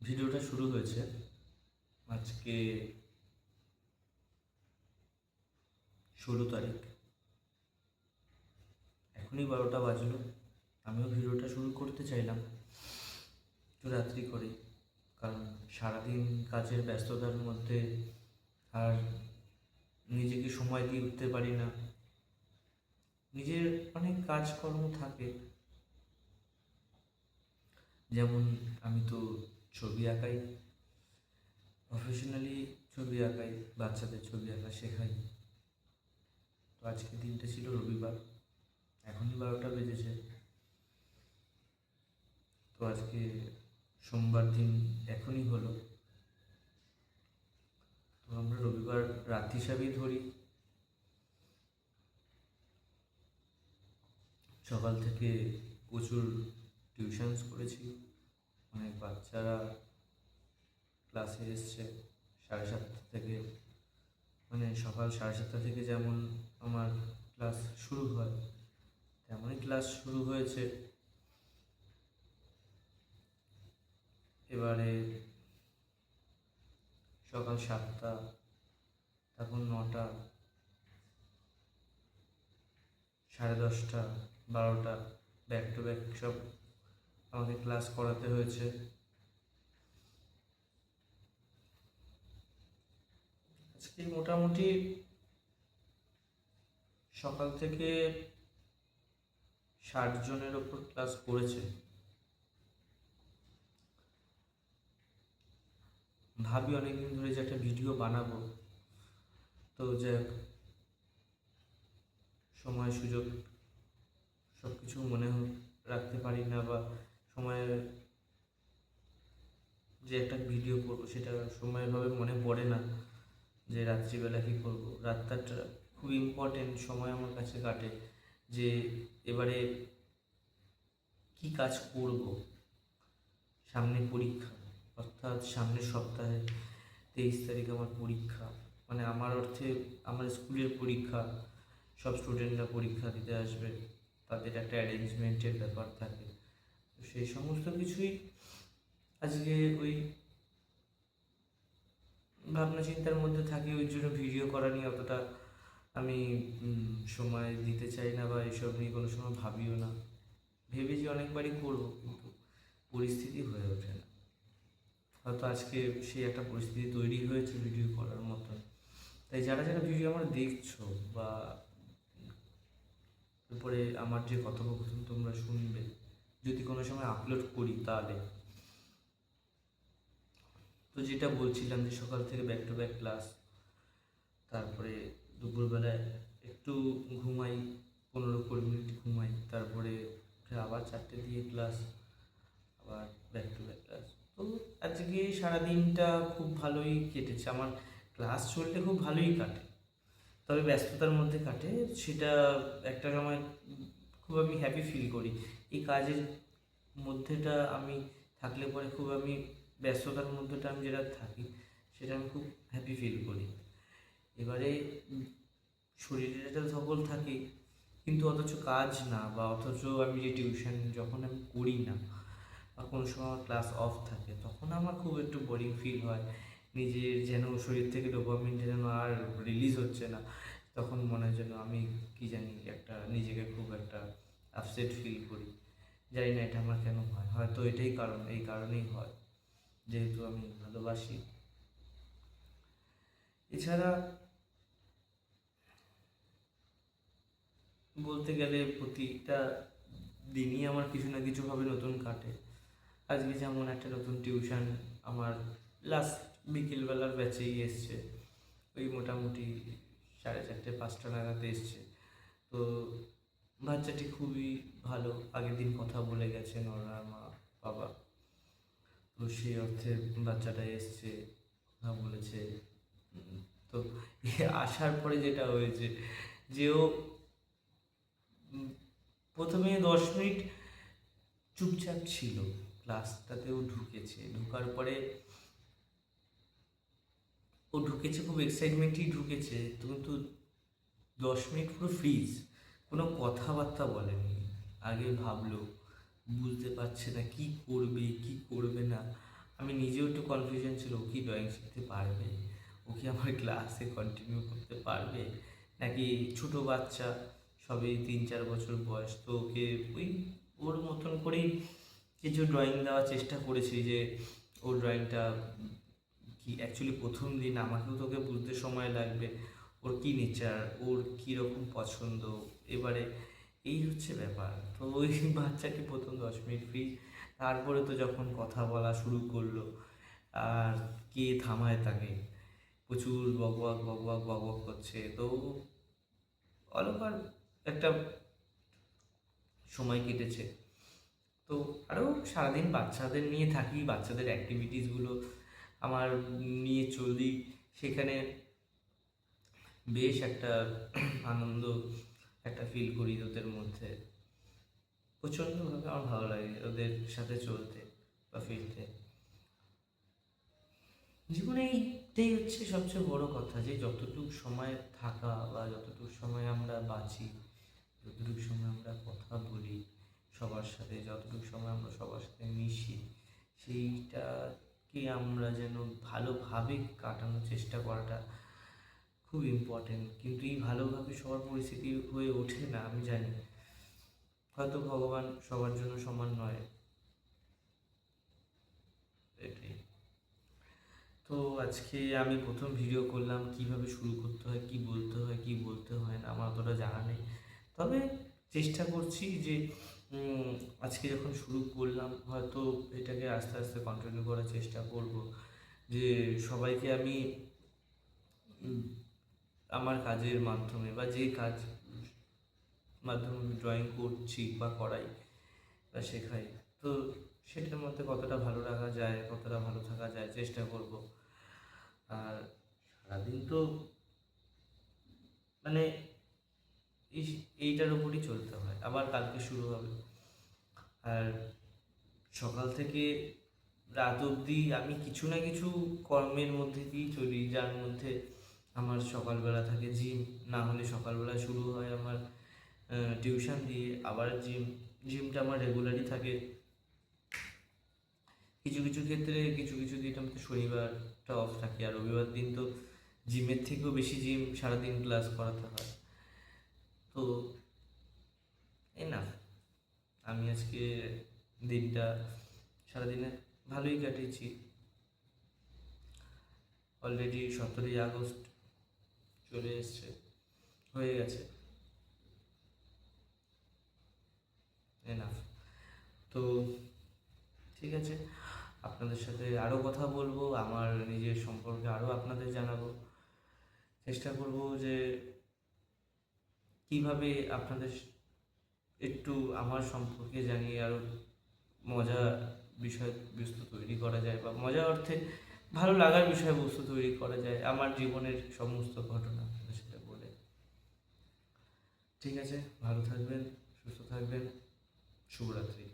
ভিডিওটা শুরু হয়েছে আজকে 16 তারিখ। এখনই 12টা বাজলো। আমিও ভিডিওটা শুরু করতে চাইলাম একটু রাত্রি করে, কারণ সারাদিন কাজের ব্যস্ততার মধ্যে আর নিজেকে সময় দিয়ে উঠতে পারি না। নিজের অনেক কাজকর্ম থাকে, যেমন আমি তো ছবি আঁকাই, প্রফেশনালি ছবি আঁকাই, বাচ্চাদের ছবি আঁকা শেখাই। তো আজকে দিনটা ছিল রবিবার, এখনই 12টা বেজেছে। তো আজকে সোমবার দিন এখনই হলো। তো আমরা রবিবার রাত হিসাবেই ধরি। সকাল থেকে প্রচুর টিউশনস করেছি, অনেক বাচ্চারা ক্লাসে এসছে 7:30 থেকে, মানে সকাল 7:30 থেকে যেমন আমার ক্লাস শুরু হয় তেমনই ক্লাস শুরু হয়েছে। এবারে সকাল 7টা, তারপর 9টা, 10:30, 12টা, ব্যাক টু ব্যাক সব আমাকে ক্লাস করাতে হয়েছে। আজকে মোটামুটি সকাল থেকে 60 জনের ওপর ক্লাস করেছে। ভাবি অনেকদিন ধরে যে একটা ভিডিও বানাবো, তো যে সময় সুযোগ সব কিছু মনে রাখতে পারি না, বা সময়ে যে একটা ভিডিও করবো সেটা সময়ভাবে মনে পড়ে না, যে রাত্রিবেলা কী করবো। রাতটা খুব ইম্পর্টেন্ট সময় আমার কাছে কাটে, যে এবারে কি কাজ করব। সামনে পরীক্ষা, অর্থাৎ সামনের সপ্তাহে 23 তারিখ আমার পরীক্ষা, মানে আমার অর্থে আমার স্কুলের পরীক্ষা। সব স্টুডেন্টরা পরীক্ষা দিতে আসবে, তাদের একটা অ্যারেঞ্জমেন্টের ব্যাপার থাকে। তো সেই সমস্ত কিছুই আজকে ওই ভাবনা চিন্তার মধ্যে থাকি, ওই জন্য ভিডিও করা নিয়ে অতটা আমি সময় দিতে চাই না, বা এসব নিয়ে কোনো সময় ভাবিও না। ভেবেছি অনেকবারই করবো, কিন্তু পরিস্থিতি হয়ে ওঠে না। হয়তো আজকে সেই একটা পরিস্থিতি তৈরি হয়েছে ভিডিও করার মতো। তাই যারা যারা ভিডিও আমার দেখছো, বা এরপরে আমার যে কথোপকথন তোমরা শুনবে, যদি কোনো সময় আপলোড করি তাহলে, তো যেটা বলছিলাম যে সকাল থেকে ব্যাক টু ব্যাক ক্লাস, তারপরে দুপুরবেলায় একটু ঘুমাই, 15-20 মিনিট ঘুমাই, তারপরে আবার 4টে দিয়ে ক্লাস, আবার ব্যাক টু ব্যাক ক্লাস। তো আজকে সারাদিনটা খুব ভালোই কেটেছে আমার। ক্লাস চলতে খুব ভালোই কাটে, তবে ব্যস্ততার মধ্যে কাটে, সেটা একটা সময় খুব আমি হ্যাপি ফিল করি। এই কাজের মধ্যেটা আমি থাকলে পরে খুব আমি ব্যস্ততার মধ্যেটা আমি যেটা থাকি সেটা আমি খুব হ্যাপি ফিল করি। এবারে শরীরের একটা ধকল থাকে, কিন্তু অথচ কাজ না, বা অথচ আমি যে টিউশন যখন আমি করি না, বা কোনো সময় আমার ক্লাস অফ থাকে, তখন আমার খুব একটু বোরিং ফিল হয়। নিজের যেন শরীর থেকে ডোপামিনটা যেন আর রিলিজ হচ্ছে না, তখন মনে হয় যেন আমি কি জানি একটা নিজেকে খুব একটা আপসেট ফিল করি। জানি না এটা আমার কেন হয়, হয়তো এটাই কারণ, এই কারণেই হয়, যেহেতু আমি ভালোবাসি। এছাড়া বলতে গেলে প্রতিটা দিনই আমার কিছু না কিছুভাবে নতুন কাটে। আজকে যেমন একটা নতুন টিউশন আমার লাস্ট বিকেলবেলার ব্যাচেই এসছে, ওই মোটামুটি 4:30-5টা নাগাদ এসছে। তো বাচ্চাটি খুবই ভালো, আগের দিন কথা বলে গেছেন ওনার মা বাবা, তো সেই অর্থে বাচ্চাটা এসছে, কথা বলেছে। তো আসার পরে যেটা হয়েছে, যে ও প্রথমে 10 মিনিট চুপচাপ ছিল, ক্লাসটাতেও ঢুকেছে, ঢোকার পরে ও ঢুকেছে খুব এক্সাইটমেন্টেই ঢুকেছে, কিন্তু 10 মিনিট পুরো ফ্রিজ, কোনো কথাবার্তা বলেনি। আগে ভাবলো, বুঝতে পারছে না কি করবে কি করবে না, আমি নিজেও একটু কনফিউশন ছিল, ও কি ড্রয়িং শিখতে পারবে, ও কি আমার ক্লাসে কন্টিনিউ করতে পারবে, নাকি ছোটো বাচ্চা, সবই 3-4 বছর বয়স, তো ওকে ওই ওর মতন করেই কিছু ড্রয়িং দেওয়ার চেষ্টা করেছি, যে ওর ড্রয়িংটা কি অ্যাকচুয়ালি প্রথম দিন আমাকেও তোকে বুঝতে সময় লাগবে, ওর কী নেচার, ওর কীরকম পছন্দ। এবারে এই হচ্ছে ব্যাপার। তো ওই বাচ্চাকে প্রথম 10 মিনিট ফ্রি, তারপরে তো যখন কথা বলা শুরু করলো, আর কে থামায় তাকে, প্রচুর বকবক বকবক বকবক করছে। তো অলওভার একটা সময় কেটেছে। তো আরও সারাদিন বাচ্চাদের নিয়ে থাকি, বাচ্চাদের অ্যাক্টিভিটিসগুলো আমার নিয়ে চলি, সেখানে বেশ একটা আনন্দ একটা ফিল করি ওদের মধ্যে। প্রচণ্ডভাবে আমার ভালো লাগে ওদের সাথে চলতে বা ফিরতে। জীবনে এইটাই হচ্ছে সবচেয়ে বড় কথা, যে যতটুকু সময় থাকা বা যতটুকু সময় আমরা বাঁচি, যতটুকু সময় আমরা কথা বলি সবার সাথে, যতটুকু সময় আমরা সবার সাথে মিশি, সেইটাকে আমরা যেন ভালোভাবে কাটানোর চেষ্টা করাটা খুব ইম্পর্টেন্ট। কিন্তু এই ভালোভাবে সবার পরিস্থিতি হয়ে ওঠে না, আমি জানি। হয়তো ভগবান সবার জন্য সমান নয়, এটাই। তো আজকে আমি প্রথম ভিডিও করলাম, কিভাবে শুরু করতে হয়, কি বলতে হয়, কি বলতে হয় না, আমার অতটা জানা নেই। তবে চেষ্টা করছি যে আজকে যখন শুরু করলাম, হয়তো এটাকে আস্তে আস্তে কন্টিনিউ করার চেষ্টা করব, যে সবাইকে আমি আমার কাজের মাধ্যমে বা যে কাজ মাধ্যমে আমি ড্রয়িং করছি বা করাই বা শেখাই, তো সেটার মধ্যে কতটা ভালো রাখা যায়, কতটা ভালো থাকা যায় চেষ্টা করব। আর সারাদিন তো মানে এইটার উপরই চলতে হয়, আবার কালকে শুরু হবে। আর সকাল থেকে রাত অবধি আমি কিছু না কিছু কর্মের মধ্যে দিয়েই চলি, যার মধ্যে আমার সকালবেলা থাকে জিম, না হলে সকালবেলা শুরু হয় আমার টিউশন দিয়ে, আবার জিমটা আমার রেগুলারই থাকে। কিছু কিছু ক্ষেত্রে কিছু কিছু দিন আমাদের শনিবারটা অফ থাকে, আর রবিবার দিন তো জিমের থেকেও বেশি সারাদিন ক্লাস করাতে হয়। তো না, আমি আজকে দিনটা সারাদিনে ভালোই কাটিয়েছি। অলরেডি 17ই আগস্ট চলে এসছে, হয়ে গেছে, এনাফ। তো ঠিক আছে, আপনাদের সাথে আরও কথা বলবো, আমার নিজের সম্পর্কে আরও আপনাদের জানাবো, চেষ্টা করব যে কিভাবে আপনাদের একটু আমার সম্পর্কে জানিয়ে আরও মজা বিষয়বস্তু তৈরি করা যায়, বা মজা অর্থে ভালো লাগার বিষয়বস্তু তৈরি করা যায় আমার জীবনের সমস্ত ঘটনা আপনাদের সাথে বলে। ঠিক আছে, ভালো থাকবেন, সুস্থ থাকবেন, শুভরাত্রি।